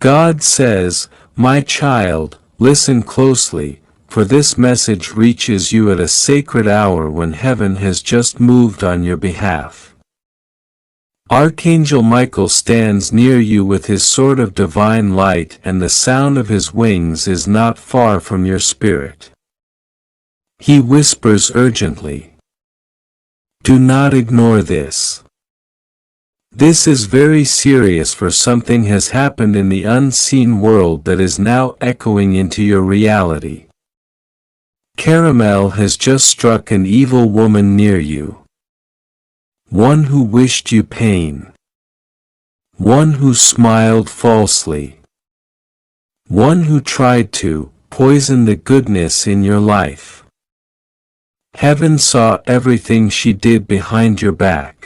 God says, "My child, listen closely, for this message reaches you at a sacred hour when heaven has just moved on your behalf." Archangel Michael stands near you with his sword of divine light, and the sound of his wings is not far from your spirit. He whispers urgently, "Do not ignore this. This is very serious, for something has happened in the unseen world that is now echoing into your reality. Caramel has just struck an evil woman near you. One who wished you pain. One who smiled falsely. One who tried to poison the goodness in your life. Heaven saw everything she did behind your back.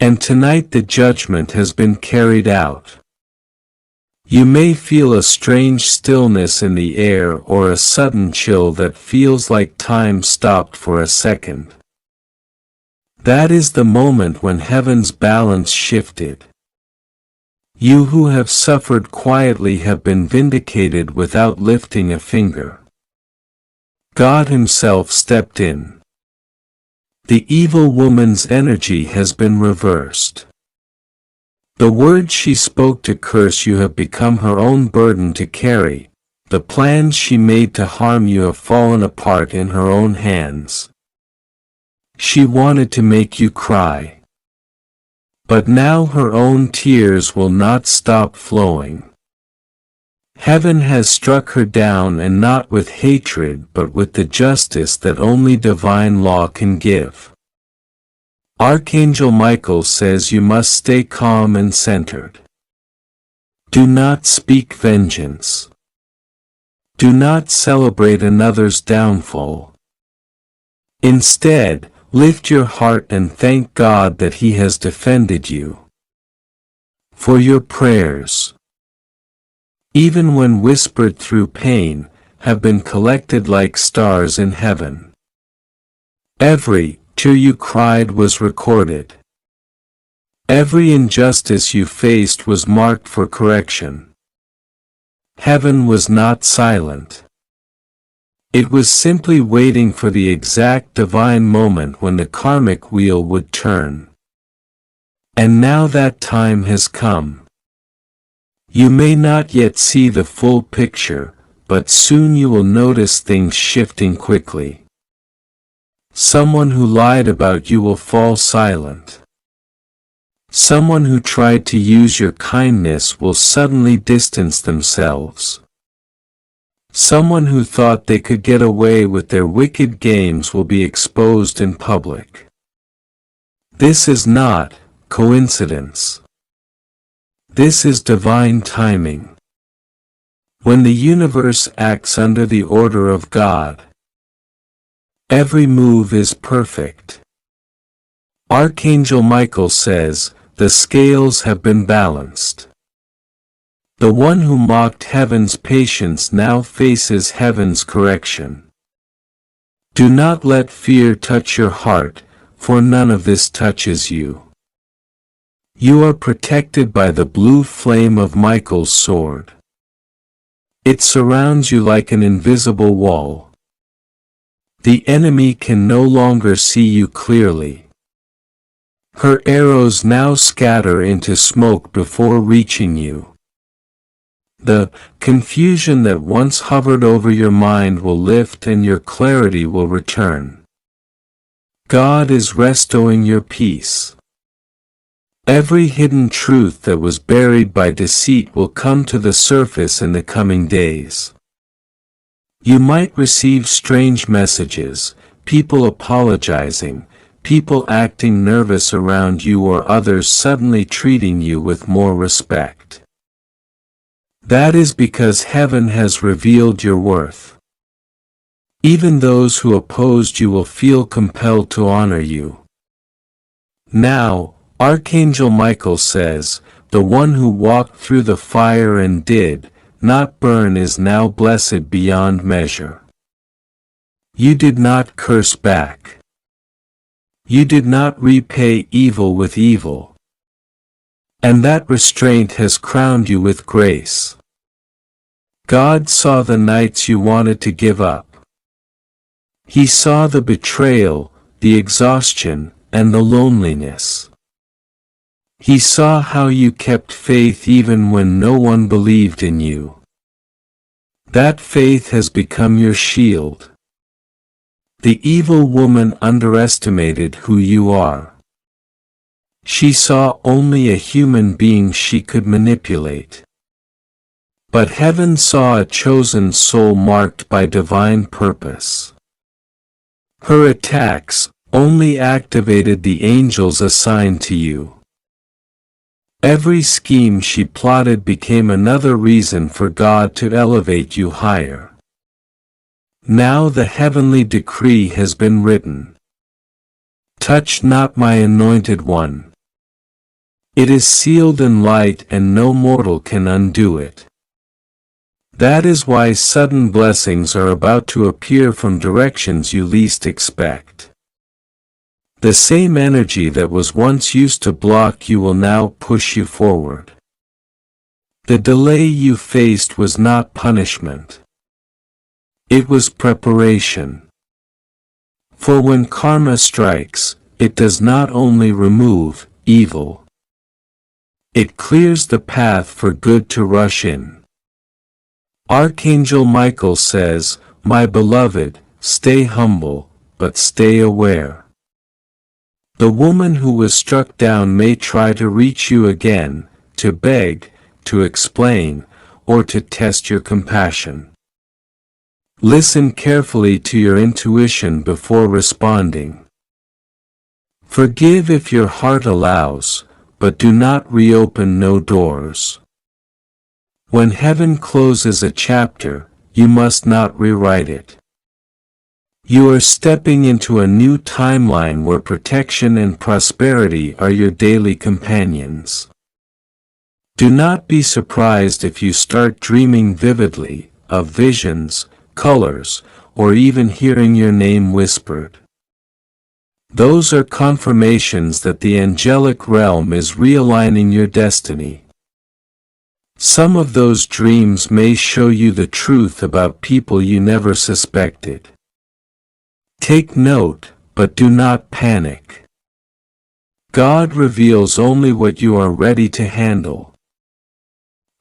And tonight the judgment has been carried out. You may feel a strange stillness in the air or a sudden chill that feels like time stopped for a second. That is the moment when heaven's balance shifted. You who have suffered quietly have been vindicated without lifting a finger. God Himself stepped in. The evil woman's energy has been reversed. The words she spoke to curse you have become her own burden to carry. The plans she made to harm you have fallen apart in her own hands. She wanted to make you cry. But now her own tears will not stop flowing. Heaven has struck her down, and not with hatred but with the justice that only divine law can give. Archangel Michael says you must stay calm and centered. Do not speak vengeance. Do not celebrate another's downfall. Instead, lift your heart and thank God that He has defended you. For your prayers, even when whispered through pain, have been collected like stars in heaven. Every tear you cried was recorded. Every injustice you faced was marked for correction. Heaven was not silent. It was simply waiting for the exact divine moment when the karmic wheel would turn. And now that time has come. You may not yet see the full picture, but soon you will notice things shifting quickly. Someone who lied about you will fall silent. Someone who tried to use your kindness will suddenly distance themselves. Someone who thought they could get away with their wicked games will be exposed in public. This is not coincidence. This is divine timing. When the universe acts under the order of God, every move is perfect. Archangel Michael says, the scales have been balanced. The one who mocked heaven's patience now faces heaven's correction. Do not let fear touch your heart, for none of this touches you. You are protected by the blue flame of Michael's sword. It surrounds you like an invisible wall. The enemy can no longer see you clearly. Her arrows now scatter into smoke before reaching you. The confusion that once hovered over your mind will lift and your clarity will return. God is restoring your peace. Every hidden truth that was buried by deceit will come to the surface in the coming days. You might receive strange messages, people apologizing, people acting nervous around you, or others suddenly treating you with more respect. That is because heaven has revealed your worth. Even those who opposed you will feel compelled to honor you. Now, Archangel Michael says, the one who walked through the fire and did not burn is now blessed beyond measure. You did not curse back. You did not repay evil with evil. And that restraint has crowned you with grace. God saw the nights you wanted to give up. He saw the betrayal, the exhaustion, and the loneliness. He saw how you kept faith even when no one believed in you. That faith has become your shield. The evil woman underestimated who you are. She saw only a human being she could manipulate. But heaven saw a chosen soul marked by divine purpose. Her attacks only activated the angels assigned to you. Every scheme she plotted became another reason for God to elevate you higher. Now the heavenly decree has been written. Touch not my anointed one. It is sealed in light and no mortal can undo it. That is why sudden blessings are about to appear from directions you least expect. The same energy that was once used to block you will now push you forward. The delay you faced was not punishment. It was preparation. For when karma strikes, it does not only remove evil. It clears the path for good to rush in. Archangel Michael says, "My beloved, stay humble, but stay aware." The woman who was struck down may try to reach you again, to beg, to explain, or to test your compassion. Listen carefully to your intuition before responding. Forgive if your heart allows, but do not reopen no doors. When heaven closes a chapter, you must not rewrite it. You are stepping into a new timeline where protection and prosperity are your daily companions. Do not be surprised if you start dreaming vividly, of visions, colors, or even hearing your name whispered. Those are confirmations that the angelic realm is realigning your destiny. Some of those dreams may show you the truth about people you never suspected. Take note, but do not panic. God reveals only what you are ready to handle.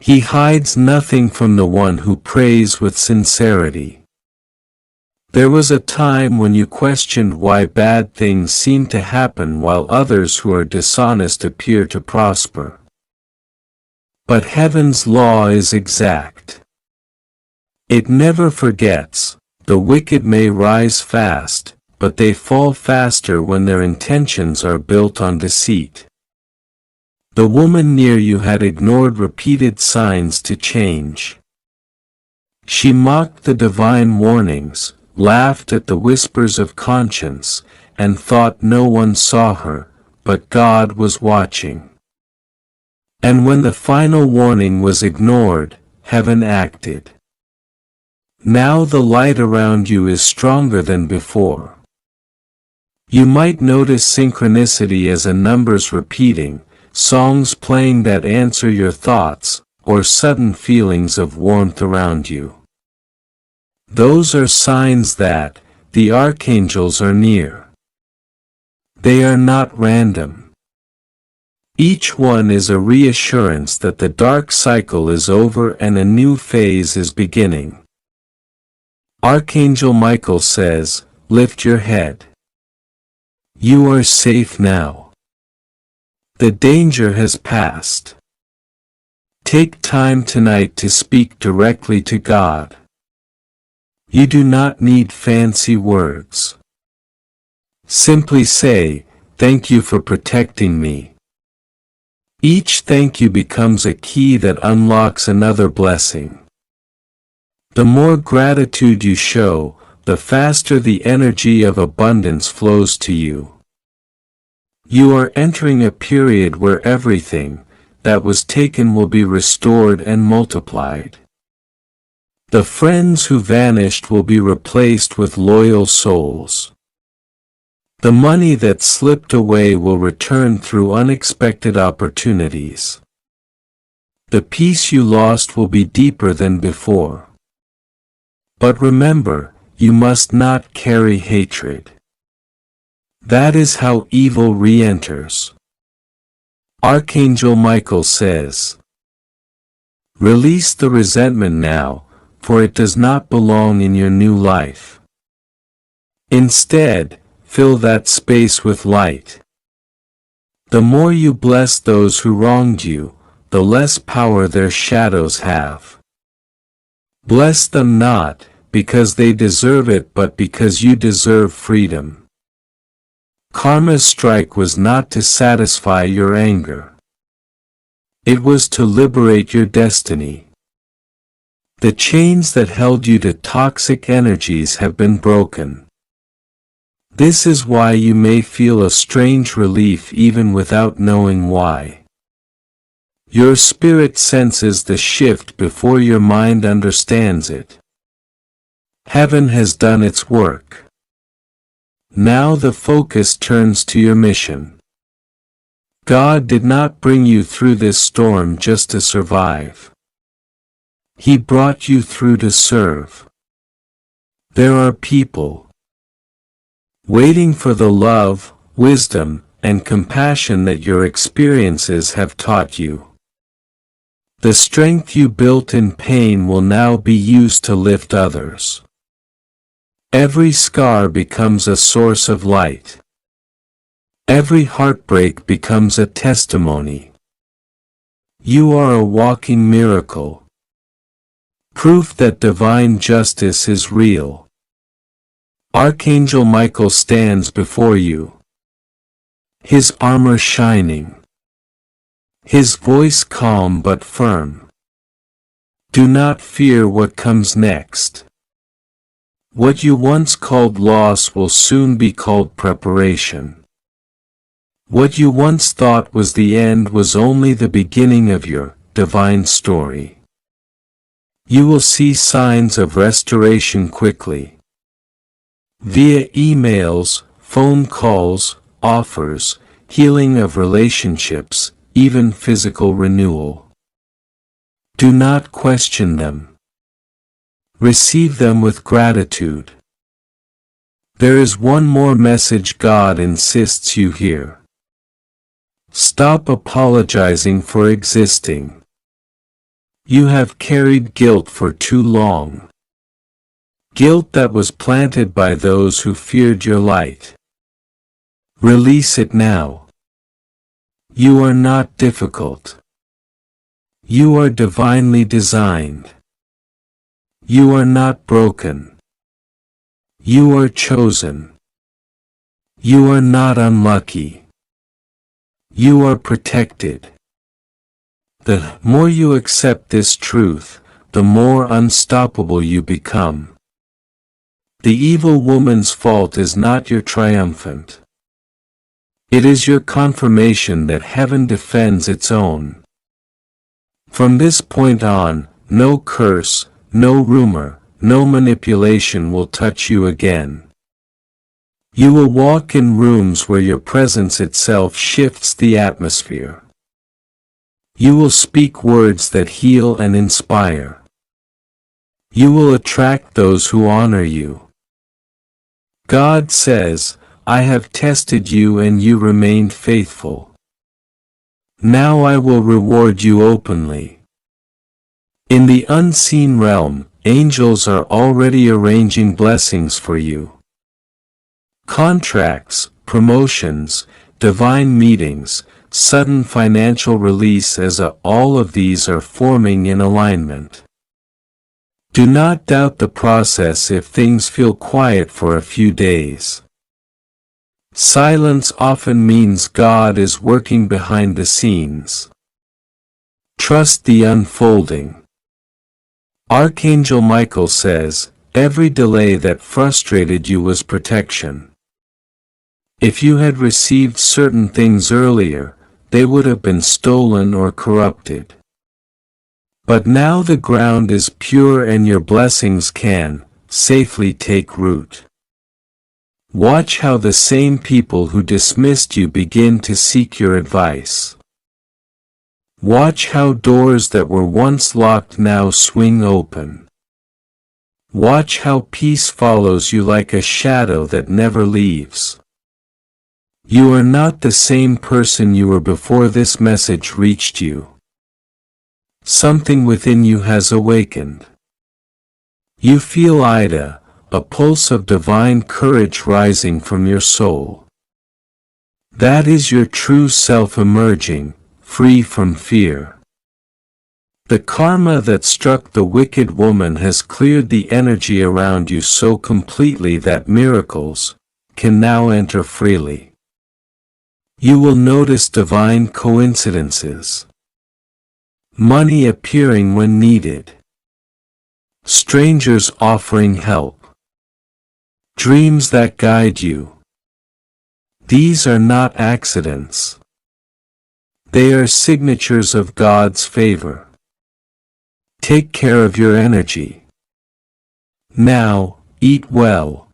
He hides nothing from the one who prays with sincerity. There was a time when you questioned why bad things seem to happen while others who are dishonest appear to prosper. But heaven's law is exact. It never forgets. The wicked may rise fast, but they fall faster when their intentions are built on deceit. The woman near you had ignored repeated signs to change. She mocked the divine warnings, laughed at the whispers of conscience, and thought no one saw her, but God was watching. And when the final warning was ignored, heaven acted. Now the light around you is stronger than before. You might notice synchronicity as a numbers repeating, songs playing that answer your thoughts, or sudden feelings of warmth around you. Those are signs that the archangels are near. They are not random. Each one is a reassurance that the dark cycle is over and a new phase is beginning. Archangel Michael says, "Lift your head. You are safe now. The danger has passed." Take time tonight to speak directly to God. You do not need fancy words. Simply say, "Thank you for protecting me." Each thank you becomes a key that unlocks another blessing. The more gratitude you show, the faster the energy of abundance flows to you. You are entering a period where everything that was taken will be restored and multiplied. The friends who vanished will be replaced with loyal souls. The money that slipped away will return through unexpected opportunities. The peace you lost will be deeper than before. But remember, you must not carry hatred. That is how evil re-enters. Archangel Michael says, "Release the resentment now, for it does not belong in your new life. Instead, fill that space with light. The more you bless those who wronged you, the less power their shadows have. Bless them not, because they deserve it, but because you deserve freedom. Karma's strike was not to satisfy your anger. It was to liberate your destiny. The chains that held you to toxic energies have been broken. This is why you may feel a strange relief even without knowing why. Your spirit senses the shift before your mind understands it. Heaven has done its work. Now the focus turns to your mission. God did not bring you through this storm just to survive. He brought you through to serve. There are people waiting for the love, wisdom, and compassion that your experiences have taught you. The strength you built in pain will now be used to lift others. Every scar becomes a source of light. Every heartbreak becomes a testimony. You are a walking miracle. Proof that divine justice is real. Archangel Michael stands before you. His armor shining. His voice calm but firm. Do not fear what comes next. What you once called loss will soon be called preparation. What you once thought was the end was only the beginning of your divine story. You will see signs of restoration quickly. Via emails, phone calls, offers, healing of relationships, even physical renewal. Do not question them. Receive them with gratitude. There is one more message God insists you hear. Stop apologizing for existing. You have carried guilt for too long. Guilt that was planted by those who feared your light. Release it now. You are not difficult. You are divinely designed. You are not broken. You are chosen. You are not unlucky. You are protected. The more you accept this truth, the more unstoppable you become. The evil woman's fault is not your triumphant. It is your confirmation that heaven defends its own. From this point on, no curse, no rumor, no manipulation will touch you again. You will walk in rooms where your presence itself shifts the atmosphere. You will speak words that heal and inspire. You will attract those who honor you. God says, I have tested you and you remained faithful. Now I will reward you openly. In the unseen realm, angels are already arranging blessings for you. Contracts, promotions, divine meetings, sudden financial release all of these are forming in alignment. Do not doubt the process if things feel quiet for a few days. Silence often means God is working behind the scenes. Trust the unfolding. Archangel Michael says, every delay that frustrated you was protection. If you had received certain things earlier, they would have been stolen or corrupted. But now the ground is pure and your blessings can safely take root. Watch how the same people who dismissed you begin to seek your advice. Watch how doors that were once locked now swing open. Watch how peace follows you like a shadow that never leaves. You are not the same person you were before this message reached you. Something within you has awakened. You feel Ida, a pulse of divine courage rising from your soul. That is your true self emerging, free from fear. The karma that struck the wicked woman has cleared the energy around you so completely that miracles can now enter freely. You will notice divine coincidences. Money appearing when needed. Strangers offering help. Dreams that guide you. These are not accidents. They are signatures of God's favor. Take care of your energy. Now, eat well.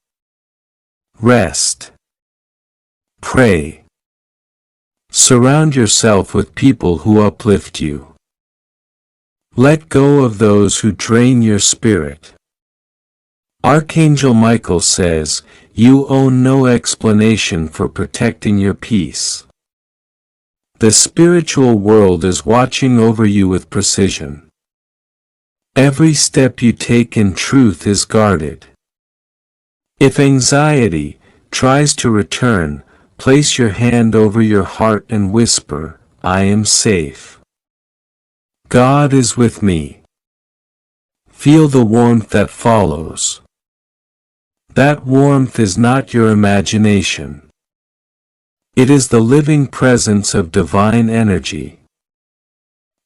Rest. Pray. Surround yourself with people who uplift you. Let go of those who drain your spirit. Archangel Michael says, you owe no explanation for protecting your peace. The spiritual world is watching over you with precision. Every step you take in truth is guarded. If anxiety tries to return, place your hand over your heart and whisper, I am safe. God is with me. Feel the warmth that follows. That warmth is not your imagination. It is the living presence of divine energy.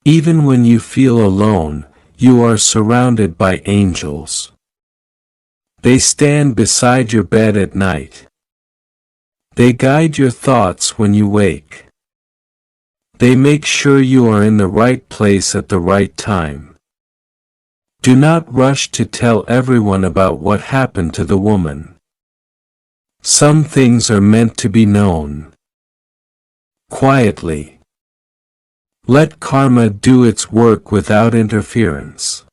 Even when you feel alone, you are surrounded by angels. They stand beside your bed at night. They guide your thoughts when you wake. They make sure you are in the right place at the right time. Do not rush to tell everyone about what happened to the woman. Some things are meant to be known. Quietly. Let karma do its work without interference.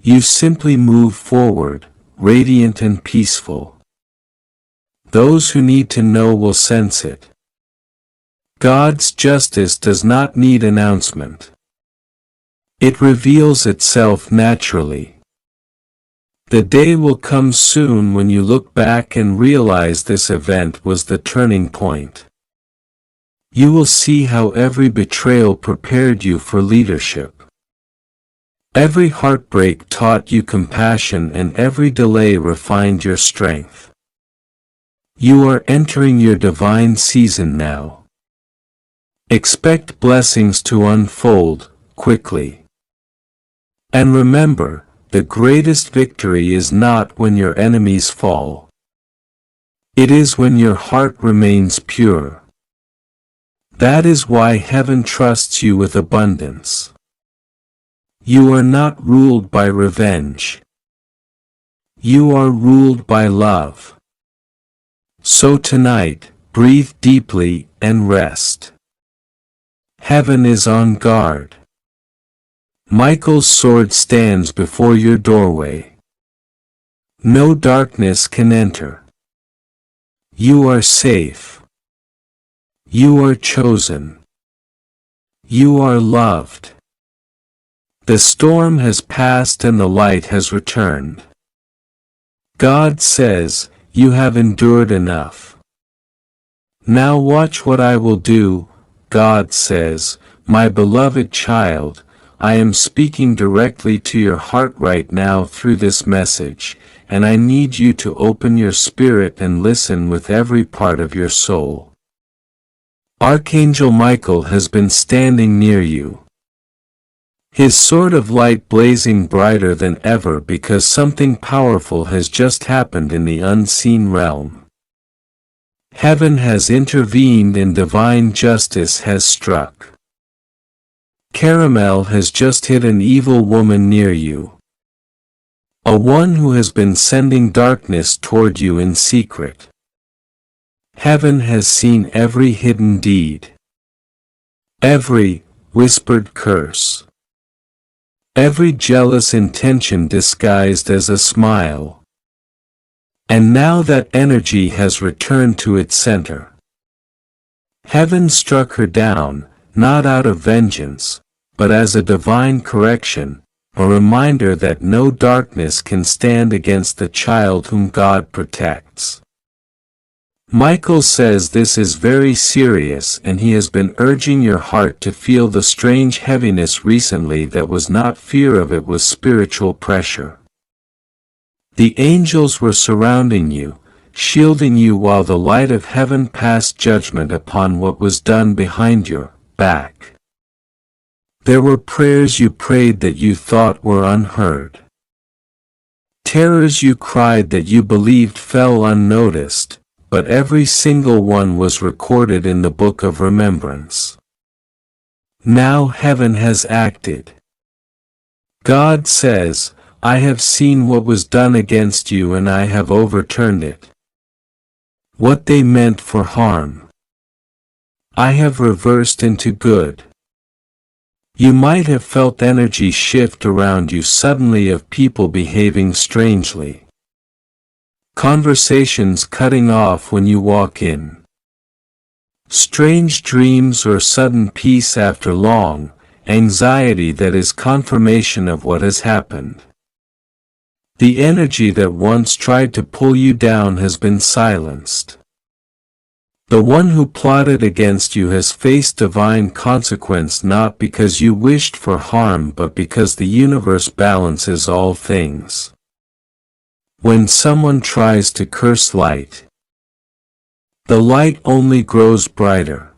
You simply move forward, radiant and peaceful. Those who need to know will sense it. God's justice does not need announcement. It reveals itself naturally. The day will come soon when you look back and realize this event was the turning point. You will see how every betrayal prepared you for leadership. Every heartbreak taught you compassion and every delay refined your strength. You are entering your divine season now. Expect blessings to unfold quickly. And remember, the greatest victory is not when your enemies fall. It is when your heart remains pure. That is why heaven trusts you with abundance. You are not ruled by revenge. You are ruled by love. So tonight, breathe deeply and rest. Heaven is on guard. Michael's sword stands before your doorway. No darkness can enter. You are safe. You are chosen. You are loved. The storm has passed and the light has returned. God says, you have endured enough. Now watch what I will do. God says, my beloved child, I am speaking directly to your heart right now through this message, and I need you to open your spirit and listen with every part of your soul. Archangel Michael has been standing near you. His sword of light blazing brighter than ever because something powerful has just happened in the unseen realm. Heaven has intervened and divine justice has struck. Caramel has just hit an evil woman near you. a one who has been sending darkness toward you in secret. Heaven has seen every hidden deed, every whispered curse, every jealous intention disguised as a smile. And now that energy has returned to its center. Heaven struck her down, not out of vengeance, but as a divine correction, a reminder that no darkness can stand against the child whom God protects. Michael says this is very serious, and he has been urging your heart to feel the strange heaviness recently that was not fear of it, was spiritual pressure. The angels were surrounding you, shielding you while the light of heaven passed judgment upon what was done behind your back. There were prayers you prayed that you thought were unheard. Terrors you cried that you believed fell unnoticed, but every single one was recorded in the book of remembrance. Now heaven has acted. God says, I have seen what was done against you and I have overturned it. What they meant for harm, I have reversed into good. You might have felt energy shift around you suddenly of people behaving strangely. Conversations cutting off when you walk in. Strange dreams or sudden peace after long anxiety that is confirmation of what has happened. The energy that once tried to pull you down has been silenced. The one who plotted against you has faced divine consequence, not because you wished for harm but because the universe balances all things. When someone tries to curse light, the light only grows brighter.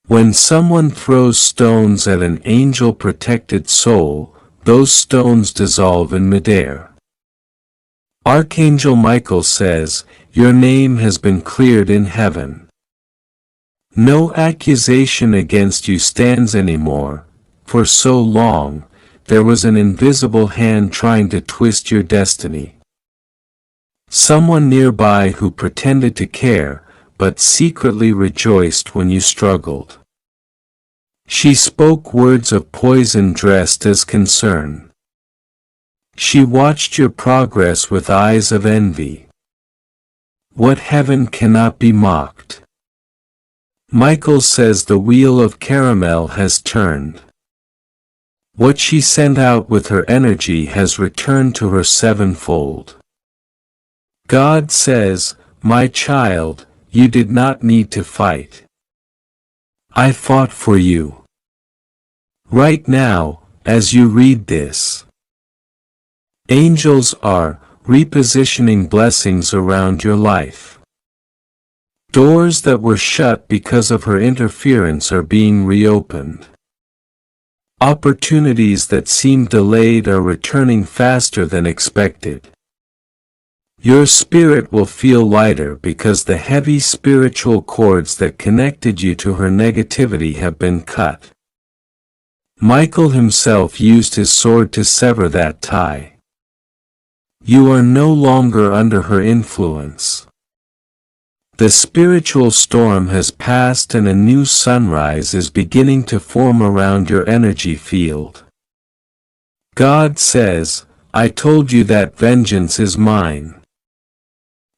When someone throws stones at an angel-protected soul, those stones dissolve in midair. Archangel Michael says, your name has been cleared in heaven. No accusation against you stands anymore. For so long, there was an invisible hand trying to twist your destiny. Someone nearby who pretended to care, but secretly rejoiced when you struggled. She spoke words of poison dressed as concern. She watched your progress with eyes of envy. What heaven cannot be mocked. Michael says the wheel of caramel has turned. What she sent out with her energy has returned to her sevenfold. God says, my child, you did not need to fight. I fought for you. Right now, as you read this, angels are repositioning blessings around your life. Doors that were shut because of her interference are being reopened. Opportunities that seemed delayed are returning faster than expected. Your spirit will feel lighter because the heavy spiritual cords that connected you to her negativity have been cut. Michael himself used his sword to sever that tie. You are no longer under her influence. The spiritual storm has passed and a new sunrise is beginning to form around your energy field. God says, I told you that vengeance is mine.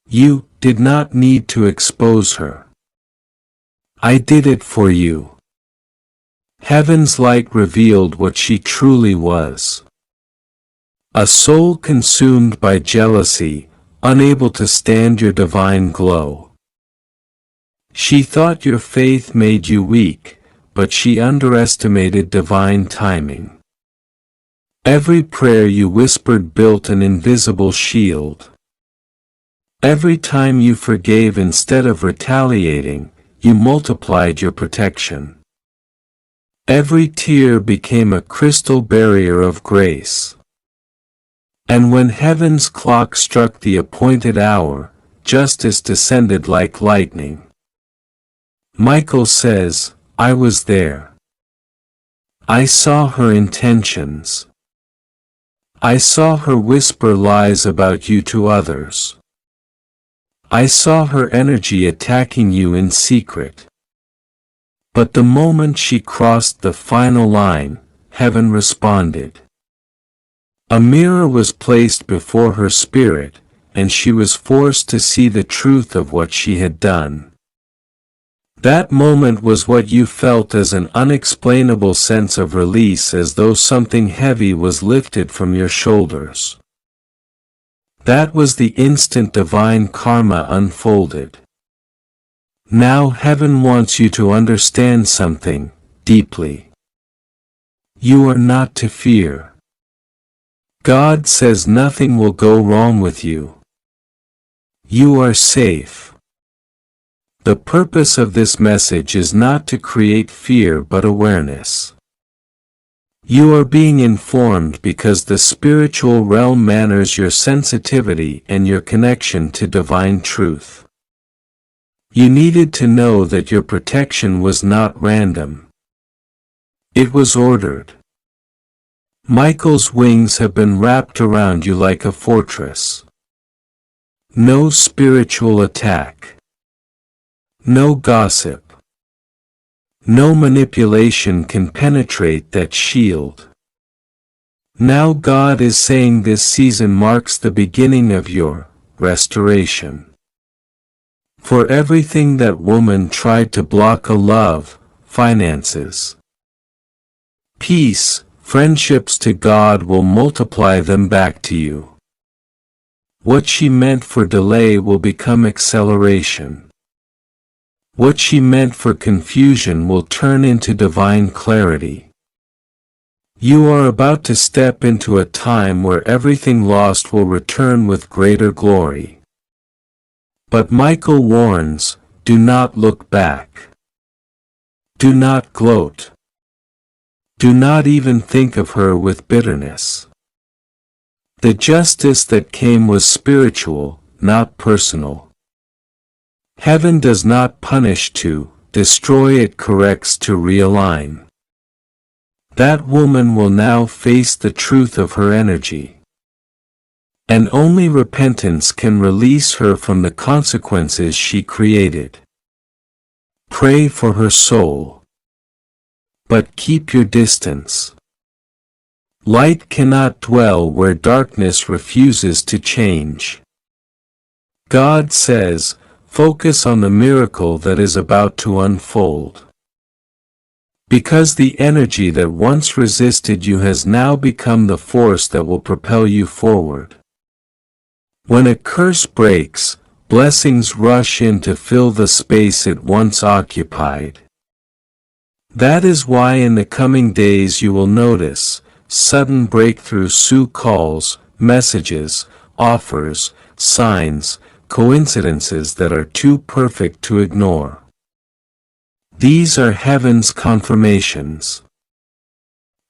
You did not need to expose her. I did it for you. Heaven's light revealed what she truly was. A soul consumed by jealousy, unable to stand your divine glow. She thought your faith made you weak, but she underestimated divine timing. Every prayer you whispered built an invisible shield. Every time you forgave instead of retaliating, you multiplied your protection. Every tear became a crystal barrier of grace. And when heaven's clock struck the appointed hour, justice descended like lightning. Michael says, I was there. I saw her intentions. I saw her whisper lies about you to others. I saw her energy attacking you in secret. But the moment she crossed the final line, heaven responded. A mirror was placed before her spirit, and she was forced to see the truth of what she had done. That moment was what you felt as an unexplainable sense of release, as though something heavy was lifted from your shoulders. That was the instant divine karma unfolded. Now heaven wants you to understand something deeply. You are not to fear. God says nothing will go wrong with you. You are safe. The purpose of this message is not to create fear but awareness. You are being informed because the spiritual realm manners your sensitivity and your connection to divine truth. You needed to know that your protection was not random. It was ordered. Michael's wings have been wrapped around you like a fortress. No spiritual attack. No gossip. No manipulation can penetrate that shield. Now God is saying this season marks the beginning of your restoration. For everything that woman tried to block, a love, finances, peace, friendships, to God will multiply them back to you. What she meant for delay will become acceleration. What she meant for confusion will turn into divine clarity. You are about to step into a time where everything lost will return with greater glory. But Michael warns, do not look back. Do not gloat. Do not even think of her with bitterness. The justice that came was spiritual, not personal. Heaven does not punish to destroy, it corrects to realign. That woman will now face the truth of her energy. And only repentance can release her from the consequences she created. Pray for her soul. But keep your distance. Light cannot dwell where darkness refuses to change. God says, focus on the miracle that is about to unfold. Because the energy that once resisted you has now become the force that will propel you forward. When a curse breaks, blessings rush in to fill the space it once occupied. That is why in the coming days you will notice sudden breakthrough calls, messages, offers, signs, coincidences that are too perfect to ignore. These are heaven's confirmations.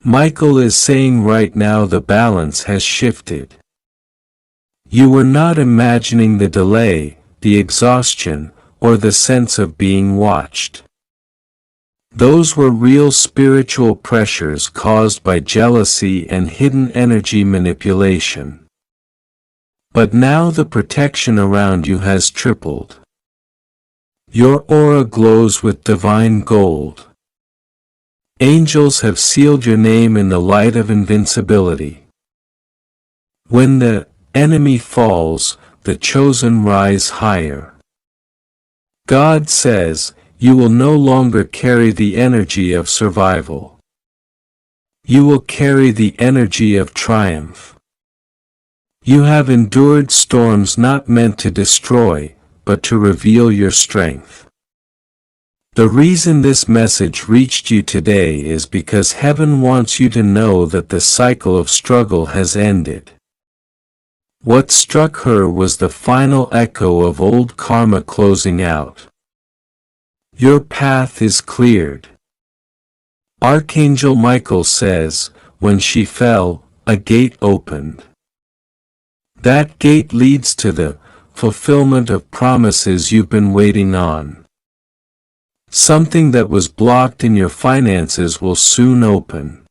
Michael is saying right now the balance has shifted. You were not imagining the delay, the exhaustion, or the sense of being watched. Those were real spiritual pressures caused by jealousy and hidden energy manipulation. But now the protection around you has tripled. Your aura glows with divine gold. Angels have sealed your name in the light of invincibility. When the enemy falls, the chosen rise higher. God says, you will no longer carry the energy of survival. You will carry the energy of triumph. You have endured storms not meant to destroy, but to reveal your strength. The reason this message reached you today is because heaven wants you to know that the cycle of struggle has ended. What struck her was the final echo of old karma closing out. Your path is cleared. Archangel Michael says, when she fell, a gate opened. That gate leads to the fulfillment of promises you've been waiting on. Something that was blocked in your finances will soon open.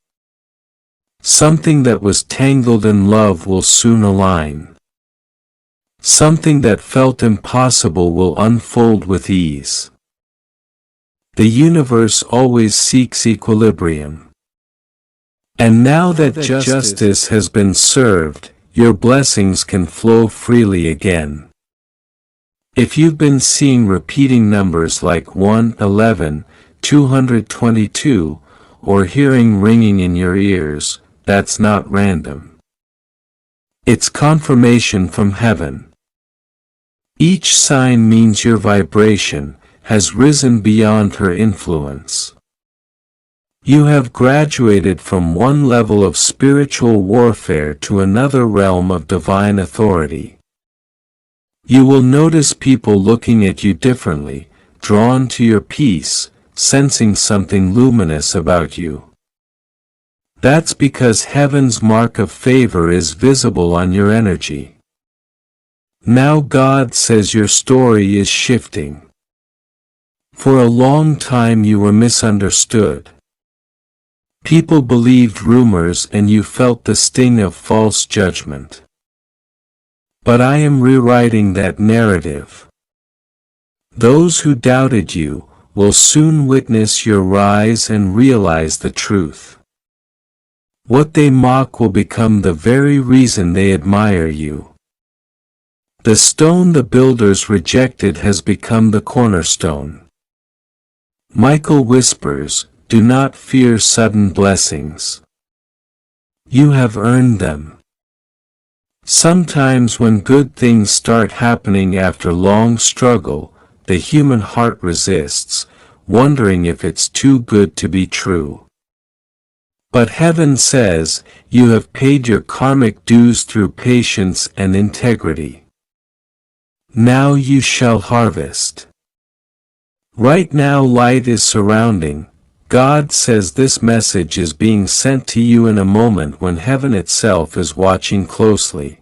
Something that was tangled in love will soon align. Something that felt impossible will unfold with ease. The universe always seeks equilibrium. And now that justice has been served, your blessings can flow freely again. If you've been seeing repeating numbers like 111, 222, or hearing ringing in your ears, that's not random. It's confirmation from heaven. Each sign means your vibration has risen beyond her influence. You have graduated from one level of spiritual warfare to another realm of divine authority. You will notice people looking at you differently, drawn to your peace, sensing something luminous about you. That's because heaven's mark of favor is visible on your energy. Now God says your story is shifting. For a long time you were misunderstood. People believed rumors and you felt the sting of false judgment. But I am rewriting that narrative. Those who doubted you will soon witness your rise and realize the truth. What they mock will become the very reason they admire you. The stone the builders rejected has become the cornerstone. Michael whispers, "Do not fear sudden blessings. You have earned them." Sometimes when good things start happening after long struggle, the human heart resists, wondering if it's too good to be true. But heaven says, you have paid your karmic dues through patience and integrity. Now you shall harvest. Right now light is surrounding. God says this message is being sent to you in a moment when heaven itself is watching closely.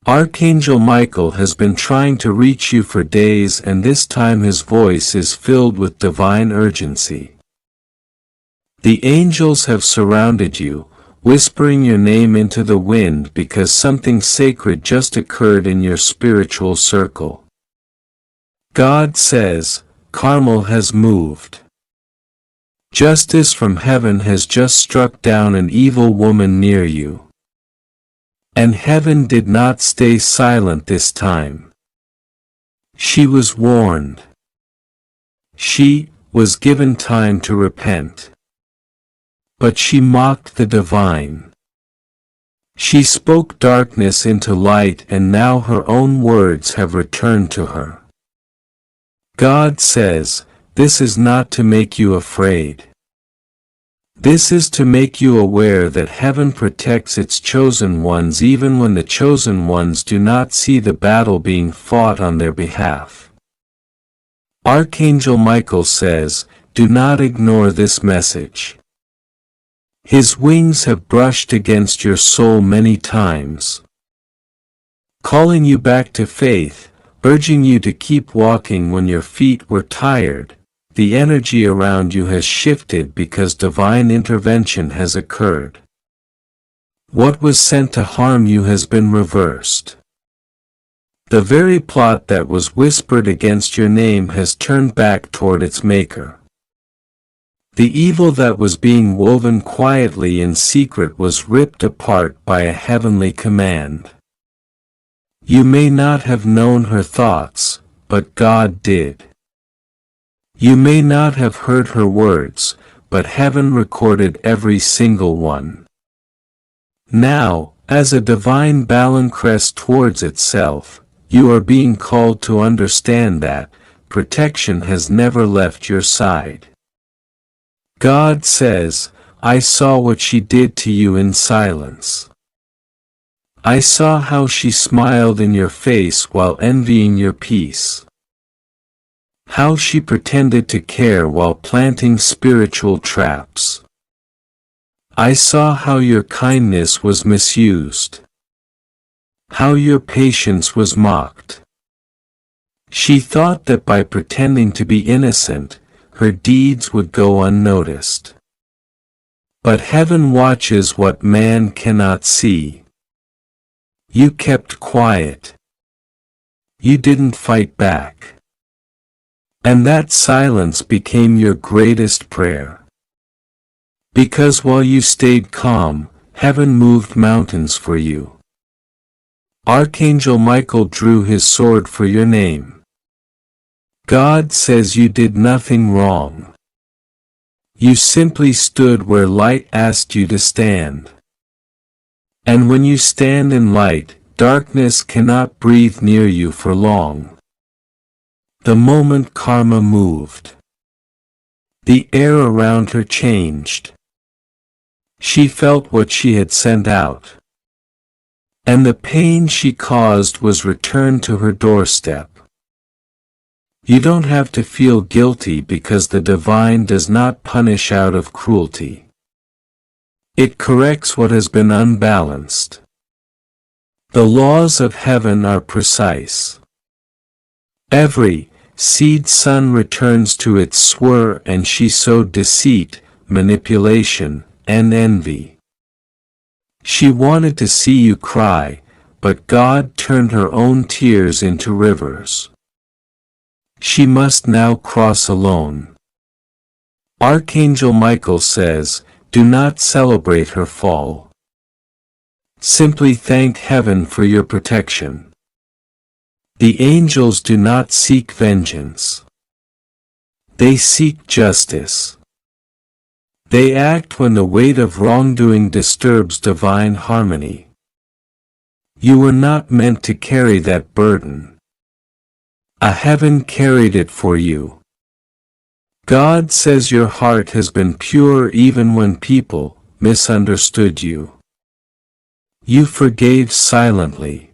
Archangel Michael has been trying to reach you for days, and this time his voice is filled with divine urgency. The angels have surrounded you, whispering your name into the wind because something sacred just occurred in your spiritual circle. God says, Carmel has moved. Justice from heaven has just struck down an evil woman near you. And heaven did not stay silent this time. She was warned. She was given time to repent. But she mocked the divine. She spoke darkness into light, and now her own words have returned to her. God says, this is not to make you afraid. This is to make you aware that heaven protects its chosen ones even when the chosen ones do not see the battle being fought on their behalf. Archangel Michael says, do not ignore this message. His wings have brushed against your soul many times, calling you back to faith, urging you to keep walking when your feet were tired. The energy around you has shifted because divine intervention has occurred. What was sent to harm you has been reversed. The very plot that was whispered against your name has turned back toward its maker. The evil that was being woven quietly in secret was ripped apart by a heavenly command. You may not have known her thoughts, but God did. You may not have heard her words, but heaven recorded every single one. Now, as a divine balance crests towards itself, you are being called to understand that protection has never left your side. God says, I saw what she did to you in silence. I saw how she smiled in your face while envying your peace. How she pretended to care while planting spiritual traps. I saw how your kindness was misused. How your patience was mocked. She thought that by pretending to be innocent, her deeds would go unnoticed. But heaven watches what man cannot see. You kept quiet. You didn't fight back. And that silence became your greatest prayer. Because while you stayed calm, heaven moved mountains for you. Archangel Michael drew his sword for your name. God says you did nothing wrong. You simply stood where light asked you to stand. And when you stand in light, darkness cannot breathe near you for long. The moment karma moved, the air around her changed. She felt what she had sent out. And the pain she caused was returned to her doorstep. You don't have to feel guilty because the divine does not punish out of cruelty. It corrects what has been unbalanced. The laws of heaven are precise. Every seed sun returns to its swir, and she sowed deceit, manipulation, and envy. She wanted to see you cry, but God turned her own tears into rivers. She must now cross alone. Archangel Michael says, do not celebrate her fall. Simply thank heaven for your protection. The angels do not seek vengeance. They seek justice. They act when the weight of wrongdoing disturbs divine harmony. You were not meant to carry that burden. A heaven carried it for you. God says your heart has been pure even when people misunderstood you. You forgave silently.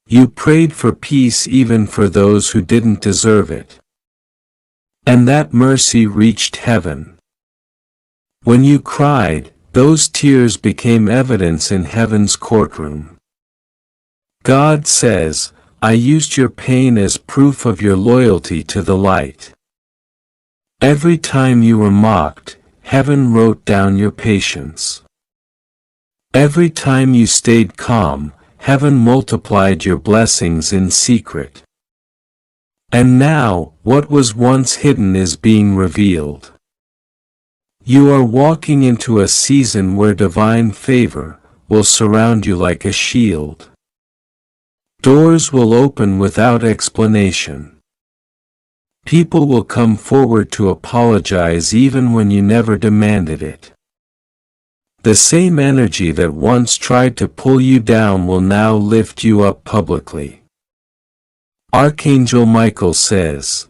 You prayed for peace even for those who didn't deserve it. And that mercy reached heaven. When you cried, those tears became evidence in heaven's courtroom. God says, I used your pain as proof of your loyalty to the light. Every time you were mocked, heaven wrote down your patience. Every time you stayed calm, heaven multiplied your blessings in secret. And now, what was once hidden is being revealed. You are walking into a season where divine favor will surround you like a shield. Doors will open without explanation. People will come forward to apologize even when you never demanded it. The same energy that once tried to pull you down will now lift you up publicly. Archangel Michael says,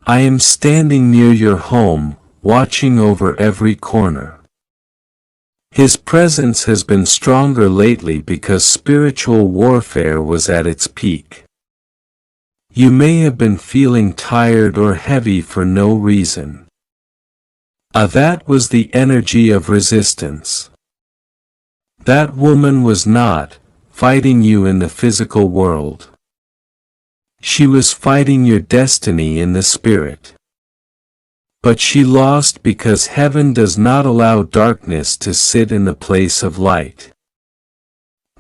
I am standing near your home, watching over every corner. His presence has been stronger lately because spiritual warfare was at its peak. You may have been feeling tired or heavy for no reason. That was the energy of resistance. That woman was not fighting you in the physical world. She was fighting your destiny in the spirit. But she lost because heaven does not allow darkness to sit in the place of light.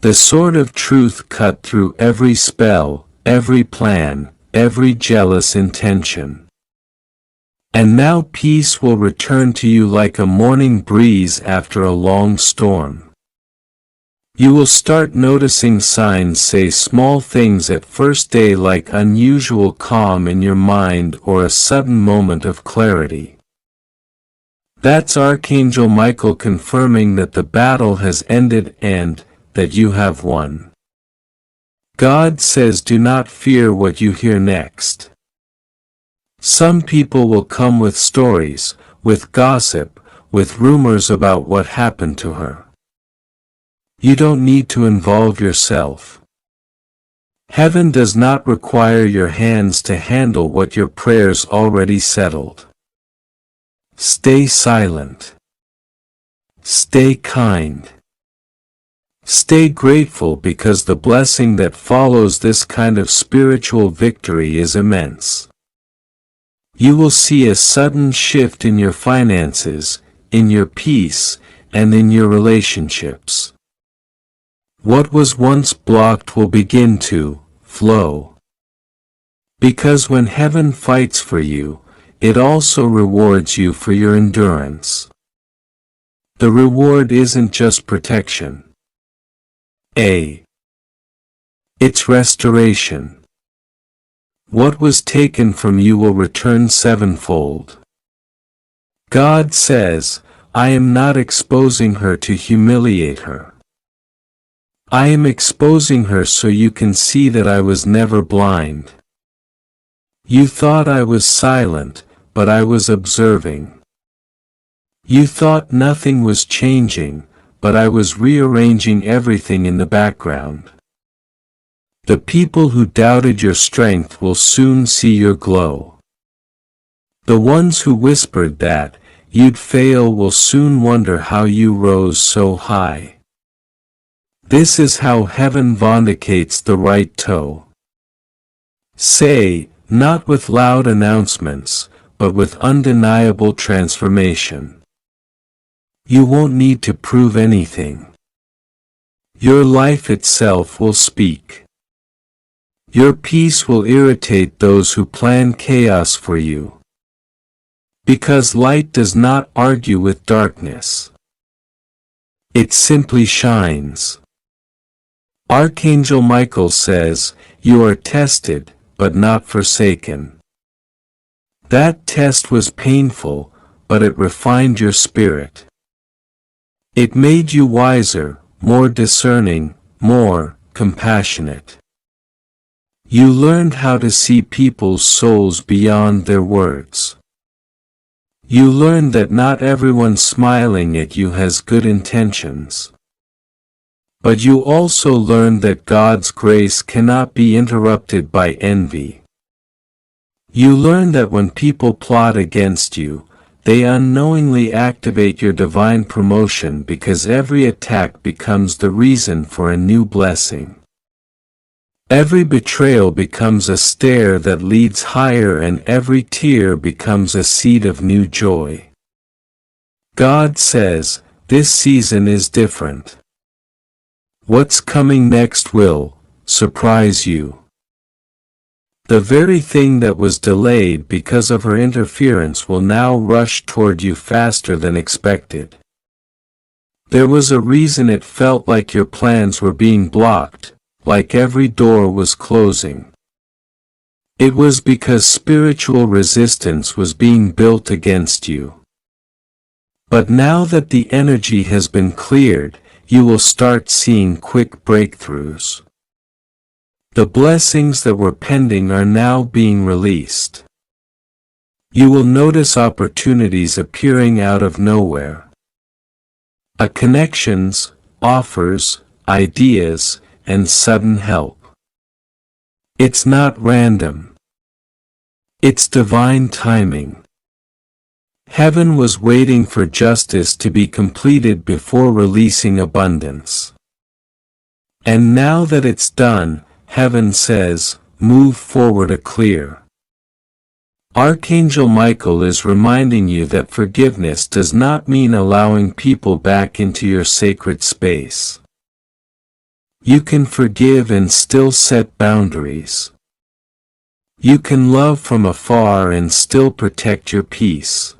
The sword of truth cut through every spell, every plan, every jealous intention. And now peace will return to you like a morning breeze after a long storm. You will start noticing signs, say small things at first day like unusual calm in your mind or a sudden moment of clarity. That's Archangel Michael confirming that the battle has ended and that you have won. God says do not fear what you hear next. Some people will come with stories, with gossip, with rumors about what happened to her. You don't need to involve yourself. Heaven does not require your hands to handle what your prayers already settled. Stay silent. Stay kind. Stay grateful because the blessing that follows this kind of spiritual victory is immense. You will see a sudden shift in your finances, in your peace, and in your relationships. What was once blocked will begin to flow. Because when heaven fights for you, it also rewards you for your endurance. The reward isn't just protection. It's restoration. What was taken from you will return sevenfold. God says, I am not exposing her to humiliate her. I am exposing her so you can see that I was never blind. You thought I was silent, but I was observing. You thought nothing was changing, but I was rearranging everything in the background. The people who doubted your strength will soon see your glow. The ones who whispered that you'd fail will soon wonder how you rose so high. This is how heaven vindicates the right toe. Say, not with loud announcements, but with undeniable transformation. You won't need to prove anything. Your life itself will speak. Your peace will irritate those who plan chaos for you. Because light does not argue with darkness. It simply shines. Archangel Michael says, you are tested, but not forsaken. That test was painful, but it refined your spirit. It made you wiser, more discerning, more compassionate. You learned how to see people's souls beyond their words. You learned that not everyone smiling at you has good intentions. But you also learned that God's grace cannot be interrupted by envy. You learned that when people plot against you, they unknowingly activate your divine promotion because every attack becomes the reason for a new blessing. Every betrayal becomes a stair that leads higher, and every tear becomes a seed of new joy. God says, this season is different. What's coming next will surprise you. The very thing that was delayed because of her interference will now rush toward you faster than expected. There was a reason it felt like your plans were being blocked, like every door was closing. It was because spiritual resistance was being built against you. But now that the energy has been cleared, you will start seeing quick breakthroughs. The blessings that were pending are now being released. You will notice opportunities appearing out of nowhere. Connections, offers, ideas, and sudden help. It's not random. It's divine timing. Heaven was waiting for justice to be completed before releasing abundance. And now that it's done, heaven says, move forward clear. Archangel Michael is reminding you that forgiveness does not mean allowing people back into your sacred space. You can forgive and still set boundaries. You can love from afar and still protect your peace.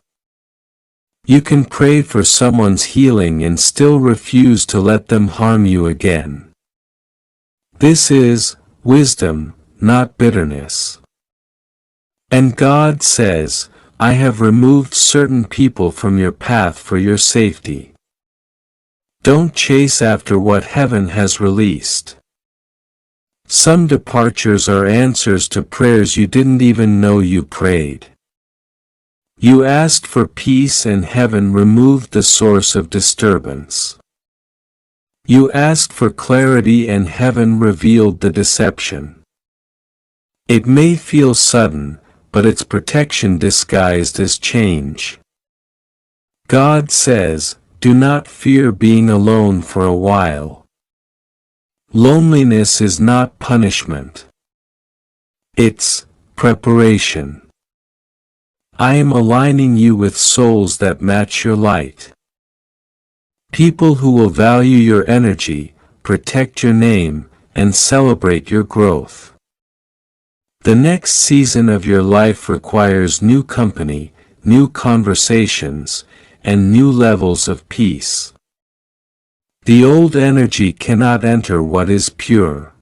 You can pray for someone's healing and still refuse to let them harm you again. This is wisdom, not bitterness. And God says, I have removed certain people from your path for your safety. Don't chase after what heaven has released. Some departures are answers to prayers you didn't even know you prayed. You asked for peace and heaven removed the source of disturbance. You asked for clarity and heaven revealed the deception. It may feel sudden, but it's protection disguised as change. God says, do not fear being alone for a while. Loneliness is not punishment. It's preparation. I am aligning you with souls that match your light. People who will value your energy, protect your name, and celebrate your growth. The next season of your life requires new company, new conversations, and new levels of peace. The old energy cannot enter what is pure.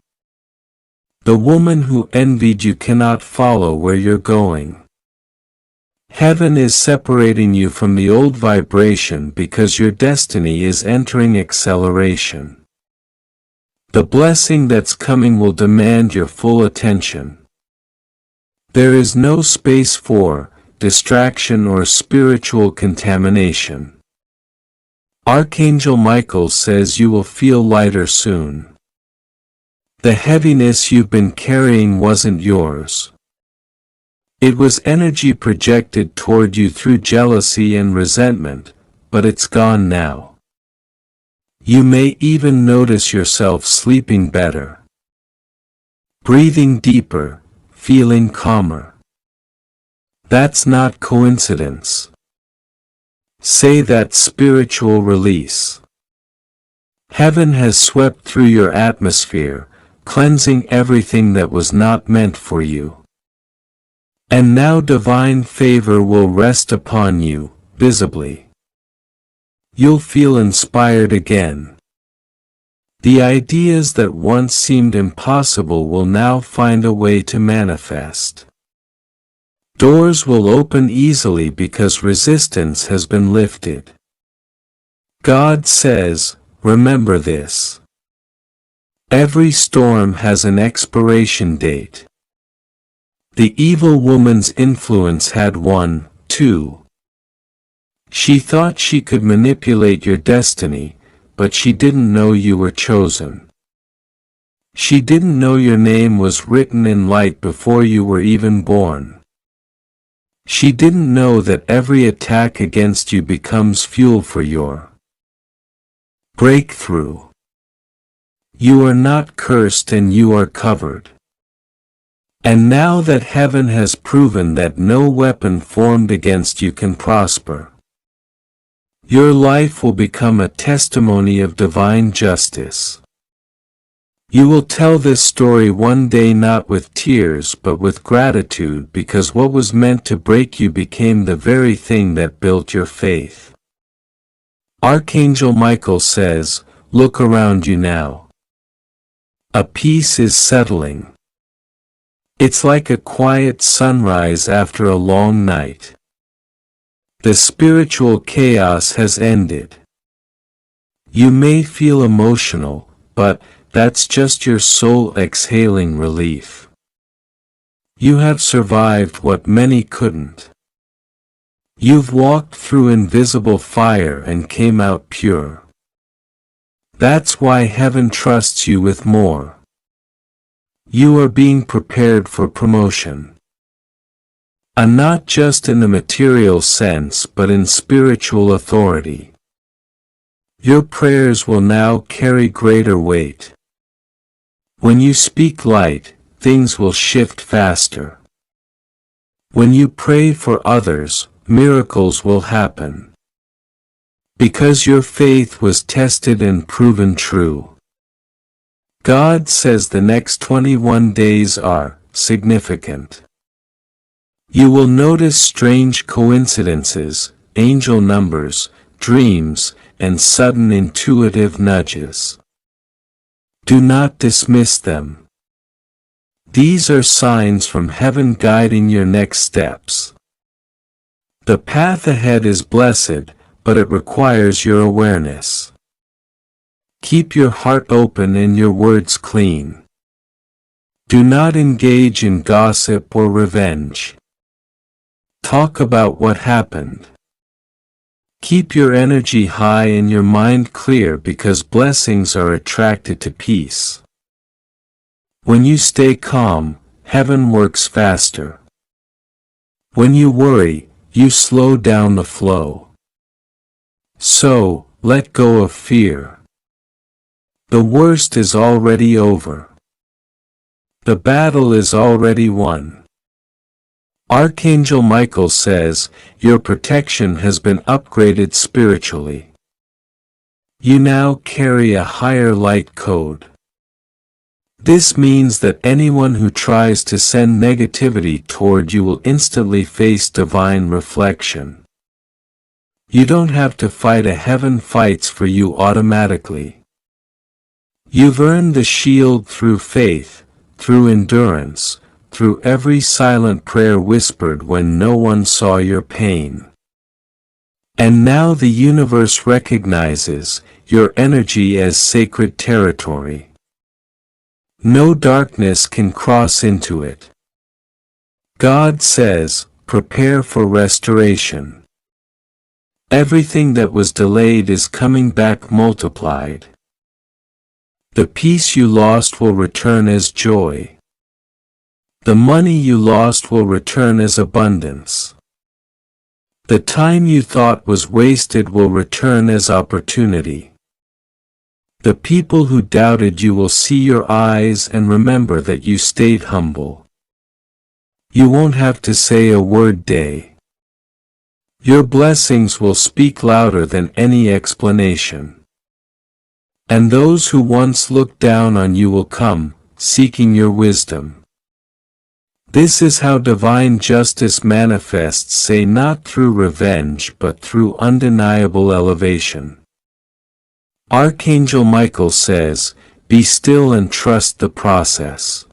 The woman who envied you cannot follow where you're going. Heaven is separating you from the old vibration because your destiny is entering acceleration. The blessing that's coming will demand your full attention. There is no space for distraction or spiritual contamination. Archangel Michael says you will feel lighter soon. The heaviness you've been carrying wasn't yours. It was energy projected toward you through jealousy and resentment, but it's gone now. You may even notice yourself sleeping better, breathing deeper, feeling calmer. That's not coincidence. Say that spiritual release. Heaven has swept through your atmosphere, cleansing everything that was not meant for you. And now divine favor will rest upon you, visibly. You'll feel inspired again. The ideas that once seemed impossible will now find a way to manifest. Doors will open easily because resistance has been lifted. God says, remember this. Every storm has an expiration date. The evil woman's influence had one, too. She thought she could manipulate your destiny, but she didn't know you were chosen. She didn't know your name was written in light before you were even born. She didn't know that every attack against you becomes fuel for your breakthrough. You are not cursed and you are covered. And now that heaven has proven that no weapon formed against you can prosper, your life will become a testimony of divine justice. You will tell this story one day not with tears but with gratitude because what was meant to break you became the very thing that built your faith. Archangel Michael says, look around you now. A peace is settling. It's like a quiet sunrise after a long night. The spiritual chaos has ended. You may feel emotional, but that's just your soul exhaling relief. You have survived what many couldn't. You've walked through invisible fire and came out pure. That's why heaven trusts you with more. You are being prepared for promotion. And not just in the material sense but in spiritual authority. Your prayers will now carry greater weight. When you speak light, things will shift faster. When you pray for others, miracles will happen. Because your faith was tested and proven true. God says the next 21 days are significant. You will notice strange coincidences, angel numbers, dreams, and sudden intuitive nudges. Do not dismiss them. These are signs from heaven guiding your next steps. The path ahead is blessed, but it requires your awareness. Keep your heart open and your words clean. Do not engage in gossip or revenge. Talk about what happened. Keep your energy high and your mind clear because blessings are attracted to peace. When you stay calm, heaven works faster. When you worry, you slow down the flow. So, let go of fear. The worst is already over. The battle is already won. Archangel Michael says, your protection has been upgraded spiritually. You now carry a higher light code. This means that anyone who tries to send negativity toward you will instantly face divine reflection. You don't have to fight, a heaven fights for you automatically. You've earned the shield through faith, through endurance, through every silent prayer whispered when no one saw your pain. And now the universe recognizes your energy as sacred territory. No darkness can cross into it. God says, prepare for restoration. Everything that was delayed is coming back multiplied. The peace you lost will return as joy. The money you lost will return as abundance. The time you thought was wasted will return as opportunity. The people who doubted you will see your eyes and remember that you stayed humble. You won't have to say a word day. Your blessings will speak louder than any explanation. And those who once looked down on you will come, seeking your wisdom. This is how divine justice manifests, say, not through revenge but through undeniable elevation. Archangel Michael says, be still and trust the process.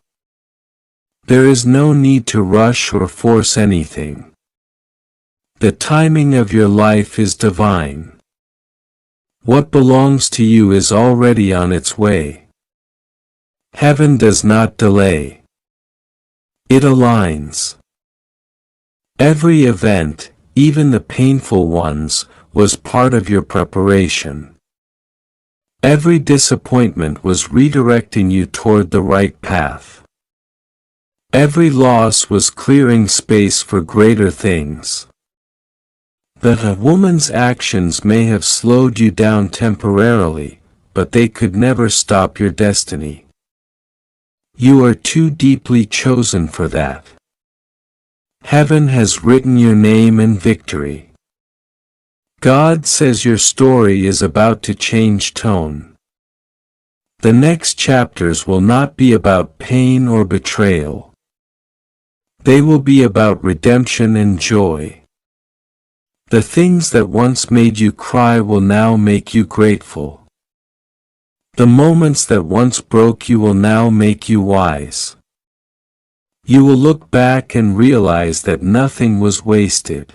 There is no need to rush or force anything. The timing of your life is divine. What belongs to you is already on its way. Heaven does not delay. It aligns. Every event, even the painful ones, was part of your preparation. Every disappointment was redirecting you toward the right path. Every loss was clearing space for greater things. That a woman's actions may have slowed you down temporarily, but they could never stop your destiny. You are too deeply chosen for that. Heaven has written your name in victory. God says your story is about to change tone. The next chapters will not be about pain or betrayal. They will be about redemption and joy. The things that once made you cry will now make you grateful. The moments that once broke you will now make you wise. You will look back and realize that nothing was wasted.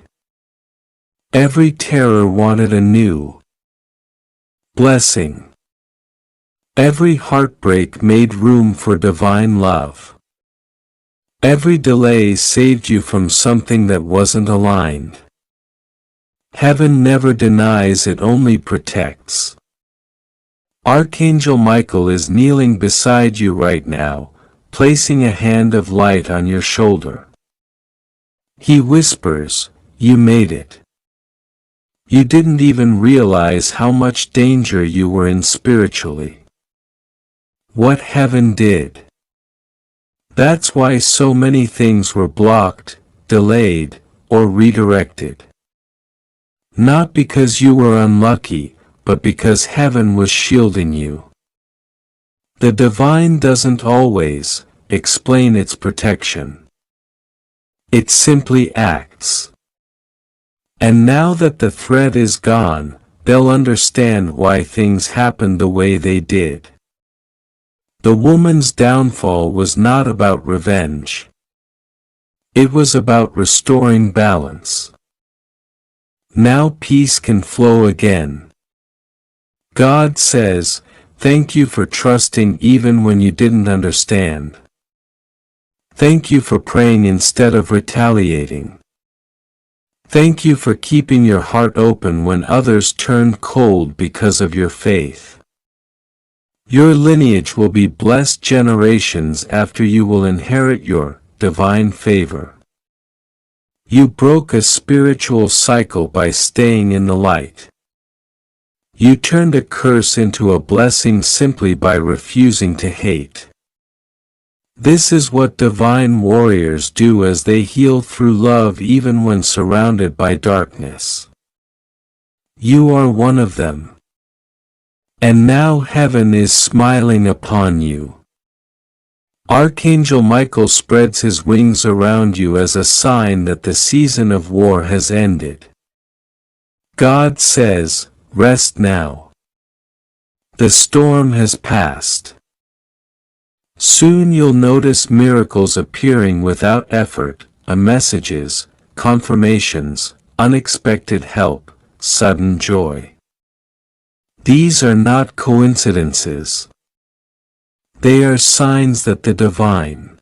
Every terror wanted a new blessing. Every heartbreak made room for divine love. Every delay saved you from something that wasn't aligned. Heaven never denies, it only protects. Archangel Michael is kneeling beside you right now, placing a hand of light on your shoulder. He whispers, you made it. You didn't even realize how much danger you were in spiritually. What heaven did. That's why so many things were blocked, delayed, or redirected. Not because you were unlucky, but because heaven was shielding you. The divine doesn't always explain its protection. It simply acts. And now that the threat is gone, they'll understand why things happened the way they did. The woman's downfall was not about revenge. It was about restoring balance. Now peace can flow again. God says, thank you for trusting even when you didn't understand. Thank you for praying instead of retaliating. Thank you for keeping your heart open when others turned cold because of your faith. Your lineage will be blessed generations after you will inherit your divine favor. You broke a spiritual cycle by staying in the light. You turned a curse into a blessing simply by refusing to hate. This is what divine warriors do as they heal through love even when surrounded by darkness. You are one of them. And now heaven is smiling upon you. Archangel Michael spreads his wings around you as a sign that the season of war has ended. God says, rest now. The storm has passed. Soon you'll notice miracles appearing without effort, messages, confirmations, unexpected help, sudden joy. These are not coincidences. They are signs that the divine